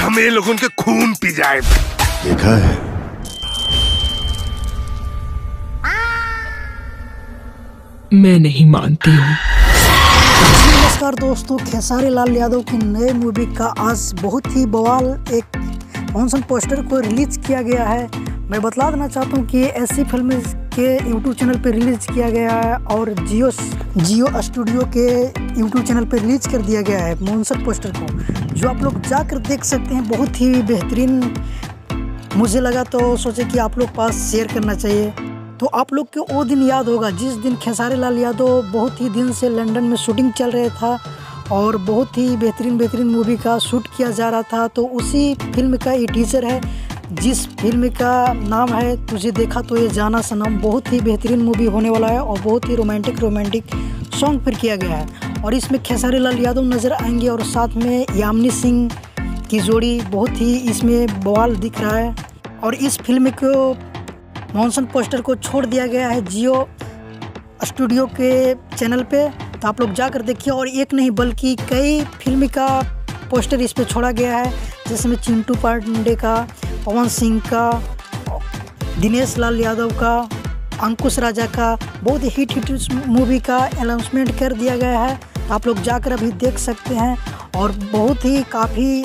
हमें ये लोगों के खून पी जाए। देखा है मैं नहीं मानती हूँ। नमस्कार दोस्तों, खेसारी लाल यादव की नए मूवी का आज बहुत ही बवाल एक ऑनसन पोस्टर को रिलीज किया गया है। मैं बतला देना चाहता हूँ कि ऐसी फिल्म के यूट्यूब चैनल पे रिलीज किया गया है और जियो स्टूडियो के यूट्यूब चैनल पे रिलीज कर दिया गया है ऑनसन पोस्टर को, जो आप लोग जाकर देख सकते हैं। बहुत ही बेहतरीन मुझे लगा, तो सोचे कि आप लोग पास शेयर करना चाहिए। तो आप लोग को वो दिन याद होगा जिस दिन खेसारी लाल यादव बहुत ही दिन से लंदन में शूटिंग चल रहा था और बहुत ही बेहतरीन मूवी का शूट किया जा रहा था। तो उसी फिल्म का ये टीजर है, जिस फिल्म का नाम है तुझे देखा तो ये जाना सनम। बहुत ही बेहतरीन मूवी होने वाला है और बहुत ही रोमांटिक सॉन्ग फिर किया गया है और इसमें खेसारी लाल यादव नज़र आएंगे और साथ में यामिनी सिंह की जोड़ी बहुत ही इसमें बवाल दिख रहा है। और इस फिल्म को ऑनसन पोस्टर को छोड़ दिया गया है जियो स्टूडियो के चैनल पे, तो आप लोग जाकर देखिए। और एक नहीं बल्कि कई फिल्म का पोस्टर इस पे छोड़ा गया है, जिसमें चिंटू पांडे का, पवन सिंह का, दिनेश लाल यादव का, अंकुश राजा का बहुत ही हिट मूवी का अनाउंसमेंट कर दिया गया है। आप लोग जाकर अभी देख सकते हैं और बहुत ही काफ़ी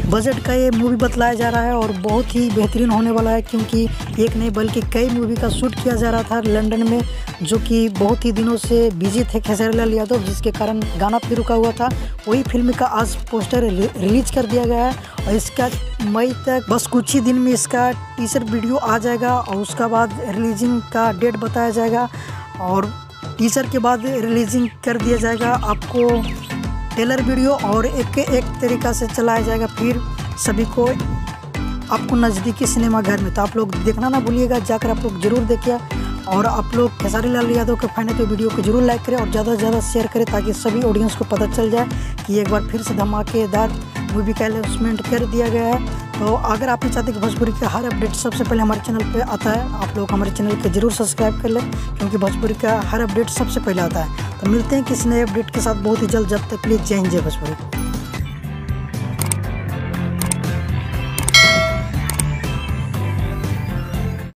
बजट का ये मूवी बतलाया जा रहा है और बहुत ही बेहतरीन होने वाला है, क्योंकि एक नहीं बल्कि कई मूवी का शूट किया जा रहा था लंदन में, जो कि बहुत ही दिनों से बिजी थे खेसारी लाल यादव, जिसके कारण गाना भी रुका हुआ था। वही फिल्म का आज पोस्टर रिलीज कर दिया गया है और इसका मई तक बस कुछ ही दिन में इसका टीजर वीडियो आ जाएगा और उसका बाद रिलीजिंग का डेट बताया जाएगा और टीजर के बाद रिलीजिंग कर दिया जाएगा। आपको ट्रेलर वीडियो और एक तरीक़ा से चलाया जाएगा फिर सभी को आपको नज़दीकी सिनेमा घर में। तो आप लोग देखना ना भूलिएगा, जाकर आप लोग ज़रूर देखिए। और आप लोग खेसारी लाल यादव के फैन है तो वीडियो को जरूर लाइक करें और ज़्यादा से ज़्यादा शेयर करें, ताकि सभी ऑडियंस को पता चल जाए कि एक बार फिर से धमाकेदार मूवी का अनाउंसमेंट कर दिया गया है। तो अगर आप चाहते कि भोजपुरी का हर अपडेट सबसे पहले हमारे चैनल पे आता है, आप लोग हमारे चैनल को जरूर सब्सक्राइब कर लें, क्योंकि भोजपुरी का हर अपडेट सबसे पहले आता है। तो मिलते हैं किसी नए अपडेट के साथ बहुत ही जल्द। जब तक के लिए जय हिंद, जय भोजपुरी।